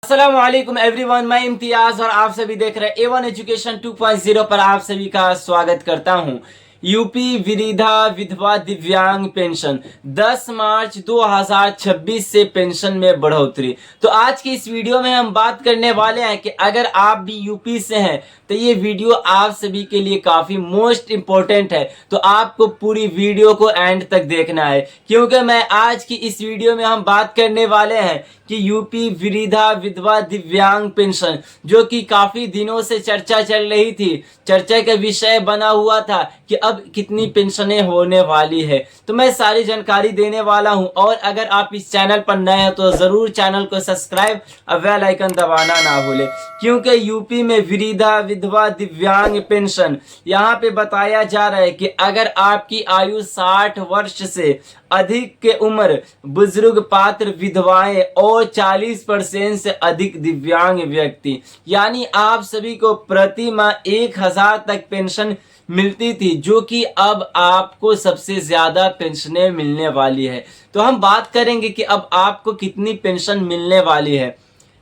अस्सलाम वालेकुम एवरीवन, मैं इम्तियाज और आप सभी देख रहे हैं A1 एजुकेशन 2.0 पर आप सभी का स्वागत करता हूं। यूपी वृद्धा विधवा दिव्यांग पेंशन 10 मार्च 2026 से पेंशन में बढ़ोतरी। तो आज की इस वीडियो में हम बात करने वाले हैं कि अगर आप भी यूपी से हैं तो ये वीडियो आप सभी के लिए काफी मोस्ट इंपॉर्टेंट है। तो आपको पूरी वीडियो को एंड तक देखना है, क्योंकि मैं आज की इस वीडियो में हम बात करने वाले हैं कि यूपी वृद्धा विधवा दिव्यांग पेंशन, जो कि काफी दिनों से चर्चा चल रही थी, चर्चा का विषय बना हुआ था कि अब कितनी पेंशनें होने वाली है, तो मैं सारी जानकारी देने वाला हूं। और अगर आप इस चैनल पर नए हैं तो जरूर चैनल को सब्सक्राइब और बेल आइकन दबाना ना भूलें, क्योंकि यूपी में वृद्धा विधवा दिव्यांग पेंशन यहाँ पे बताया जा रहा है कि अगर आपकी आयु 60 वर्ष से अधिक के उम्र, बुजुर्ग, पात्र विधवाएं और 40% से अधिक दिव्यांग व्यक्ति, यानी आप सभी को प्रति माह 1000 तक पेंशन मिलती थी, जो कि अब आपको सबसे ज्यादा पेंशनें मिलने वाली है। तो हम बात करेंगे कि अब आपको कितनी पेंशन मिलने वाली है,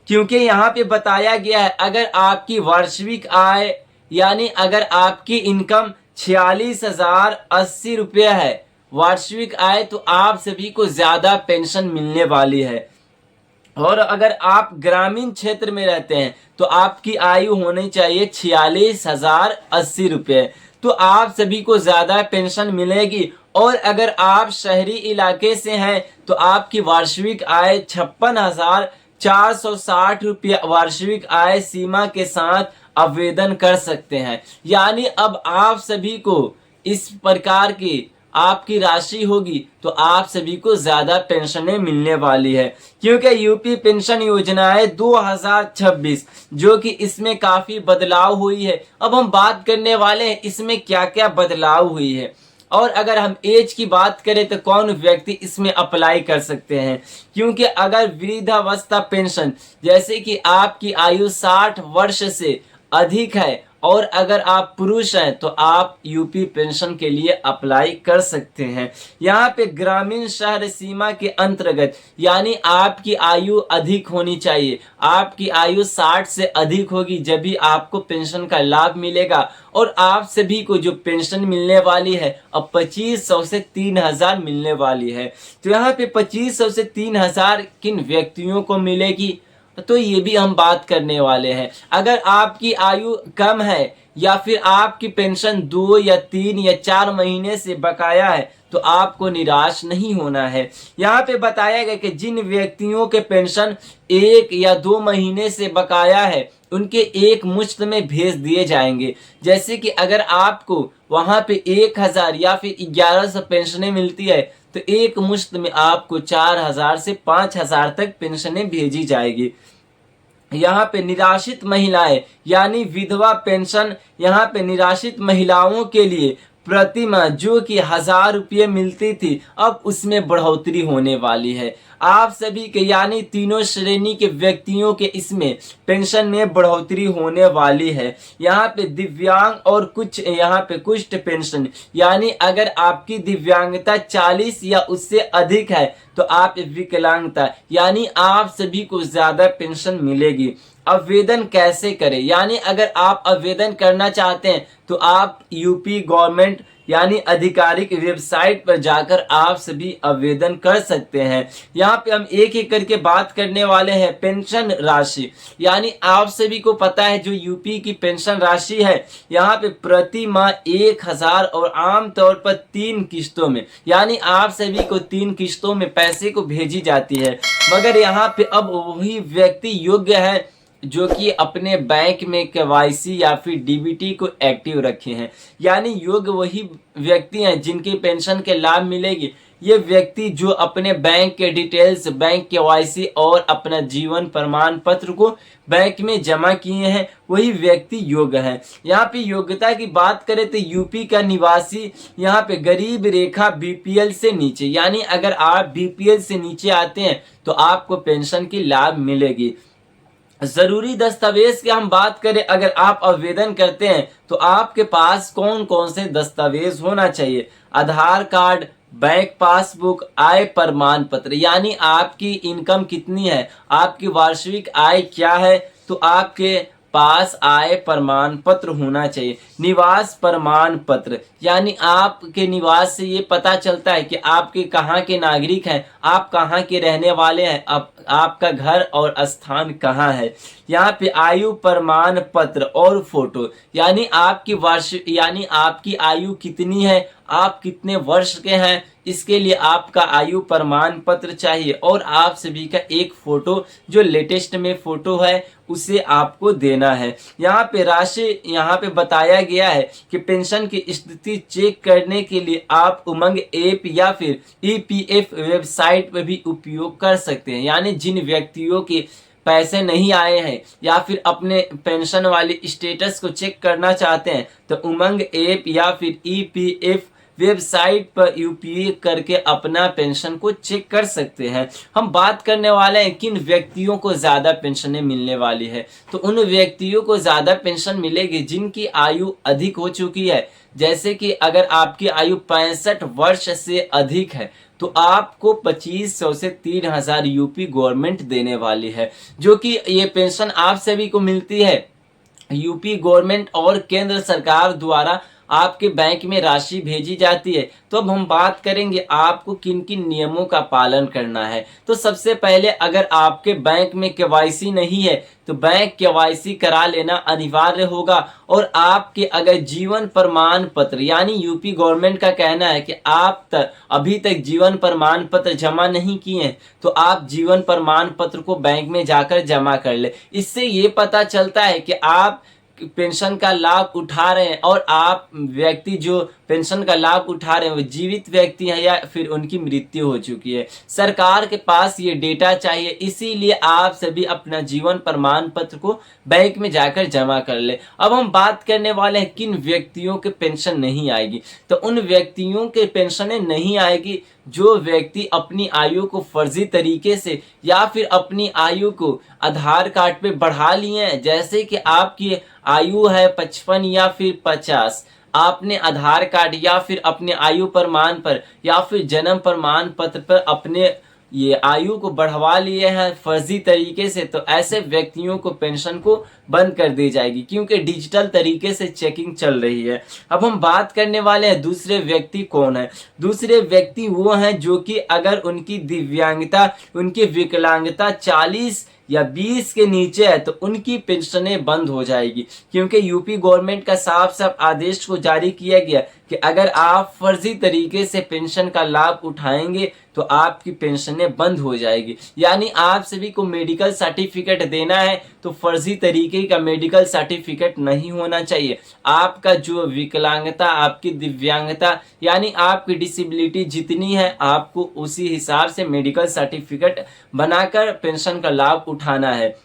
क्योंकि यहाँ पे बताया गया है अगर आपकी वार्षिक आय यानी अगर आपकी इनकम 46,080 रुपये है वार्षिक आय, तो आप सभी को ज्यादा पेंशन मिलने वाली है। और अगर आप ग्रामीण क्षेत्र में रहते हैं तो आपकी आयु होनी चाहिए 46,080 रुपये, तो आप सभी को ज्यादा पेंशन मिलेगी। और अगर आप शहरी इलाके से हैं तो आपकी वार्षिक आय 56,460 रुपये वार्षिक आय सीमा के साथ आवेदन कर सकते हैं। यानी अब आप सभी को इस प्रकार की आपकी राशि होगी तो आप सभी को ज्यादा पेंशनें मिलने वाली है, क्योंकि यूपी पेंशन योजना है 2026, जो कि इसमें काफी बदलाव हुई है। अब हम बात करने वाले हैं इसमें क्या क्या बदलाव हुई है। और अगर हम एज की बात करें तो कौन व्यक्ति इसमें अप्लाई कर सकते हैं, क्योंकि अगर वृद्धावस्था पेंशन जैसे कि आपकी आयु 60 वर्ष से अधिक है और अगर आप पुरुष हैं तो आप यूपी पेंशन के लिए अप्लाई कर सकते हैं। यहाँ पे ग्रामीण शहर सीमा के अंतर्गत, यानी आपकी आयु अधिक होनी चाहिए, आपकी आयु 60 से अधिक होगी जब भी आपको पेंशन का लाभ मिलेगा। और आप सभी को जो पेंशन मिलने वाली है अब 2500 से 3000 मिलने वाली है। तो यहाँ पे 2500 से 3000 किन व्यक्तियों को मिलेगी, तो ये भी हम बात करने वाले हैं। अगर आपकी आयु कम है या फिर आपकी पेंशन 2 या 3 या 4 महीने से बकाया है तो आपको निराश नहीं होना है। यहाँ पे बताया गया कि जिन व्यक्तियों के पेंशन 1 या 2 महीने से बकाया है उनके एक मुश्त में भेज दिए जाएंगे। जैसे कि अगर आपको वहां पे 1000 या फिर 1100 पेंशनें मिलती है तो एक मुश्त में आपको 4000 से 5000 तक पेंशनें भेजी जाएगी। यहाँ पे निराश्रित महिलाएं यानी विधवा पेंशन, यहाँ पे निराश्रित महिलाओं के लिए प्रति माह जो कि 1000 रुपये मिलती थी अब उसमें बढ़ोतरी होने वाली है। आप सभी के यानी तीनों श्रेणी के व्यक्तियों के इसमें पेंशन में बढ़ोतरी होने वाली है। यहाँ पे दिव्यांग और कुछ यहाँ पे कुष्ठ पेंशन, यानी अगर आपकी दिव्यांगता 40 या उससे अधिक है तो आप विकलांगता, यानी आप सभी को ज्यादा पेंशन मिलेगी। आवेदन कैसे करें, यानी अगर आप आवेदन करना चाहते हैं तो आप यूपी गवर्नमेंट यानी आधिकारिक वेबसाइट पर जाकर आप सभी आवेदन कर सकते हैं। यहाँ पे हम एक एक करके बात करने वाले हैं। पेंशन राशि, यानी आप सभी को पता है जो यूपी की पेंशन राशि है यहाँ पे प्रति माह 1000 और आम तौर पर 3 किस्तों में, यानी आप सभी को 3 किस्तों में पैसे को भेजी जाती है। मगर यहाँ पे अब वही व्यक्ति योग्य है जो कि अपने बैंक में केवाईसी या फिर डीबीटी को एक्टिव रखे हैं, यानी योग्य वही व्यक्ति हैं जिनकी पेंशन के लाभ मिलेगी। ये व्यक्ति जो अपने बैंक के डिटेल्स, बैंक केवाईसी और अपना जीवन प्रमाण पत्र को बैंक में जमा किए हैं वही व्यक्ति योग्य हैं। यहाँ पे योग्यता की बात करें तो यूपी का निवासी, यहाँ पे गरीब रेखा बीपीएल से नीचे, यानी अगर आप बीपीएल से नीचे आते हैं तो आपको पेंशन की लाभ मिलेगी। जरूरी दस्तावेज की हम बात करें, अगर आप आवेदन करते हैं तो आपके पास कौन कौन से दस्तावेज होना चाहिए। आधार कार्ड, बैंक पासबुक, आय प्रमाण पत्र, यानी आपकी इनकम कितनी है, आपकी वार्षिक आय क्या है, तो आपके पास आय प्रमाण पत्र होना चाहिए। निवास प्रमाण पत्र, यानी आपके निवास से ये पता चलता है कि आपके कहाँ के नागरिक हैं, आप कहाँ के रहने वाले हैं, आपका घर और स्थान कहाँ है। यहाँ पे आयु प्रमाण पत्र और फोटो, यानी आपकी वार्षिक, यानी आपकी आयु कितनी है, आप कितने वर्ष के हैं, इसके लिए आपका आयु प्रमाण पत्र चाहिए और आप सभी का एक फोटो जो लेटेस्ट में फोटो है उसे आपको देना है। यहाँ पे राशि यहाँ पे बताया गया है कि पेंशन की स्थिति चेक करने के लिए आप उमंग ऐप या फिर ईपीएफ वेबसाइट पर भी उपयोग कर सकते हैं। यानी जिन व्यक्तियों के पैसे नहीं आए हैं या फिर अपने पेंशन वाली स्टेटस को चेक करना चाहते हैं तो उमंग ऐप या फिर ईपीएफ वेबसाइट पर यूपीए करके अपना पेंशन को चेक कर सकते हैं। हम बात करने वाले हैं किन व्यक्तियों को ज़्यादा पेंशनें मिलने वाली है। तो उन व्यक्तियों को ज़्यादा पेंशन मिलेगी जिनकी आयु अधिक हो चुकी है। जैसे कि अगर आपकी आयु 65 वर्ष से अधिक है तो आपको 2500 से 3000 यूपी गवर्नमेंट देने वाली है, जो कि ये पेंशन आप सभी को मिलती है यूपी गवर्नमेंट और केंद्र सरकार द्वारा आपके बैंक में राशि भेजी जाती है। तो अब हम बात करेंगे आपको किन किन नियमों का पालन करना है। तो सबसे पहले अगर आपके बैंक में केवाईसी नहीं है तो बैंक केवाईसी करा लेना अनिवार्य होगा। और आपके अगर जीवन प्रमाण पत्र, यानी यूपी गवर्नमेंट का कहना है कि आप अभी तक जीवन प्रमाण पत्र जमा नहीं किए हैं तो आप जीवन प्रमाण पत्र को बैंक में जाकर जमा कर ले। इससे ये पता चलता है कि आप पेंशन का लाभ उठा रहे हैं और आप व्यक्ति जो पेंशन का लाभ उठा रहे हैं वो जीवित व्यक्ति हैं या फिर उनकी मृत्यु हो चुकी है। सरकार के पास ये डेटा चाहिए, इसीलिए आप सभी अपना जीवन प्रमाण पत्र को बैंक में जाकर जमा कर ले। अब हम बात करने वाले हैं किन व्यक्तियों के पेंशन नहीं आएगी। तो उन व्यक्तियों के पेंशनें नहीं आएगी जो व्यक्ति अपनी आयु को फर्जी तरीके से या फिर अपनी आयु को आधार कार्ड पे बढ़ा लिए हैं। जैसे कि आपकी आयु है 55 या फिर 50, आपने आधार कार्ड या फिर अपने आयु प्रमाण पर या फिर जन्म प्रमाण पत्र पर अपने ये आयु को बढ़वा लिए हैं फर्जी तरीके से, तो ऐसे व्यक्तियों को पेंशन को बंद कर दी जाएगी क्योंकि डिजिटल तरीके से चेकिंग चल रही है। अब हम बात करने वाले हैं दूसरे व्यक्ति कौन है। दूसरे व्यक्ति वो हैं जो कि अगर उनकी दिव्यांगता, उनकी विकलांगता 40 या 20 के नीचे है तो उनकी पेंशनें बंद हो जाएगी, क्योंकि यूपी गवर्नमेंट का साफ साफ आदेश को जारी किया गया कि अगर आप फर्जी तरीके से पेंशन का लाभ उठाएंगे तो आपकी पेंशनें बंद हो जाएगी। यानी आप सभी को मेडिकल सर्टिफिकेट देना है तो फर्जी तरीके का मेडिकल सर्टिफिकेट नहीं होना चाहिए। आपका जो विकलांगता, आपकी दिव्यांगता यानी आपकी डिसेबिलिटी जितनी है आपको उसी हिसाब से मेडिकल सर्टिफिकेट बनाकर पेंशन का लाभ उठाना है।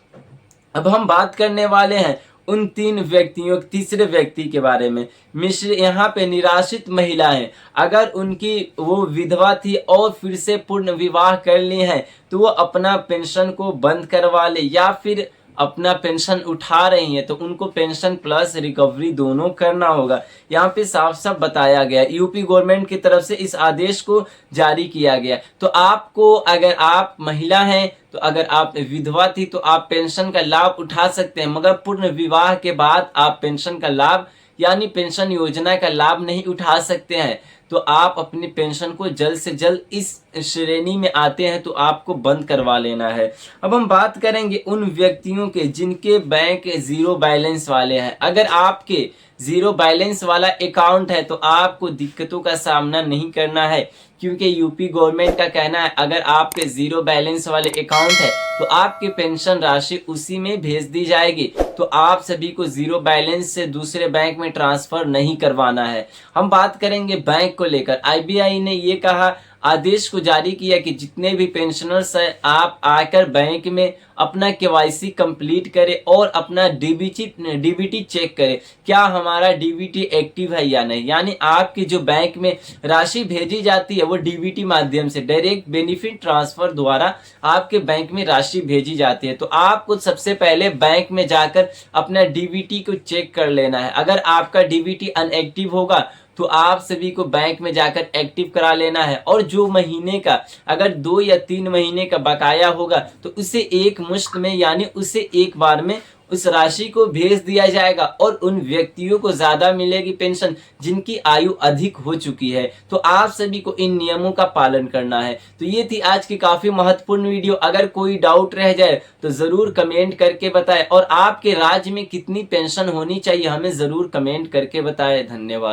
अब हम बात करने वाले हैं उन तीसरे व्यक्ति के बारे में। मिश्र यहाँ पे निराश्रित महिला है, अगर उनकी वो विधवा थी और फिर से पूर्ण विवाह कर ली है तो वो अपना पेंशन को बंद करवा ले या फिर अपना पेंशन उठा रही हैं तो उनको पेंशन प्लस रिकवरी दोनों करना होगा। यहाँ पे साफ साफ बताया गया, यूपी गवर्नमेंट की तरफ से इस आदेश को जारी किया गया। तो आपको, अगर आप महिला हैं तो अगर आप विधवा थी तो आप पेंशन का लाभ उठा सकते हैं, मगर पूर्ण विवाह के बाद आप पेंशन का लाभ यानी पेंशन योजना का लाभ नहीं उठा सकते हैं। तो आप अपनी पेंशन को जल्द से जल्द इस श्रेणी में आते हैं तो आपको बंद करवा लेना है। अब हम बात करेंगे उन व्यक्तियों के जिनके बैंक जीरो बैलेंस वाले हैं। अगर आपके जीरो बैलेंस वाला अकाउंट है तो आपको दिक्कतों का सामना नहीं करना है, क्योंकि यूपी गवर्नमेंट का कहना है अगर आपके जीरो बैलेंस वाले अकाउंट है तो आपकी पेंशन राशि उसी में भेज दी जाएगी। तो आप सभी को जीरो बैलेंस से दूसरे बैंक में ट्रांसफर नहीं करवाना है। हम बात करेंगे बैंक को लेकर। आरबीआई ने ये कहा, आदेश को जारी किया कि जितने भी पेंशनर्स हैं आप आकर बैंक में अपना केवाईसी कंप्लीट करें और अपना डीबीटी चेक करें, क्या हमारा डीबीटी एक्टिव है या नहीं। यानी आपकी जो बैंक में राशि भेजी जाती है वो डीबीटी माध्यम से, डायरेक्ट बेनिफिट ट्रांसफर द्वारा आपके बैंक में राशि भेजी जाती है। तो आपको सबसे पहले बैंक में जाकर अपना डीबीटी को चेक कर लेना है। अगर आपका डीबीटी अनएक्टिव होगा तो आप सभी को बैंक में जाकर एक्टिव करा लेना है। और जो महीने का अगर 2 या 3 महीने का बकाया होगा तो उसे एक मुश्त में यानी उसे एक बार में उस राशि को भेज दिया जाएगा और उन व्यक्तियों को ज्यादा मिलेगी पेंशन जिनकी आयु अधिक हो चुकी है। तो आप सभी को इन नियमों का पालन करना है। तो ये थी आज की काफी महत्वपूर्ण वीडियो। अगर कोई डाउट रह जाए तो जरूर कमेंट करके बताएं और आपके राज्य में कितनी पेंशन होनी चाहिए हमें जरूर कमेंट करके बताएं। धन्यवाद।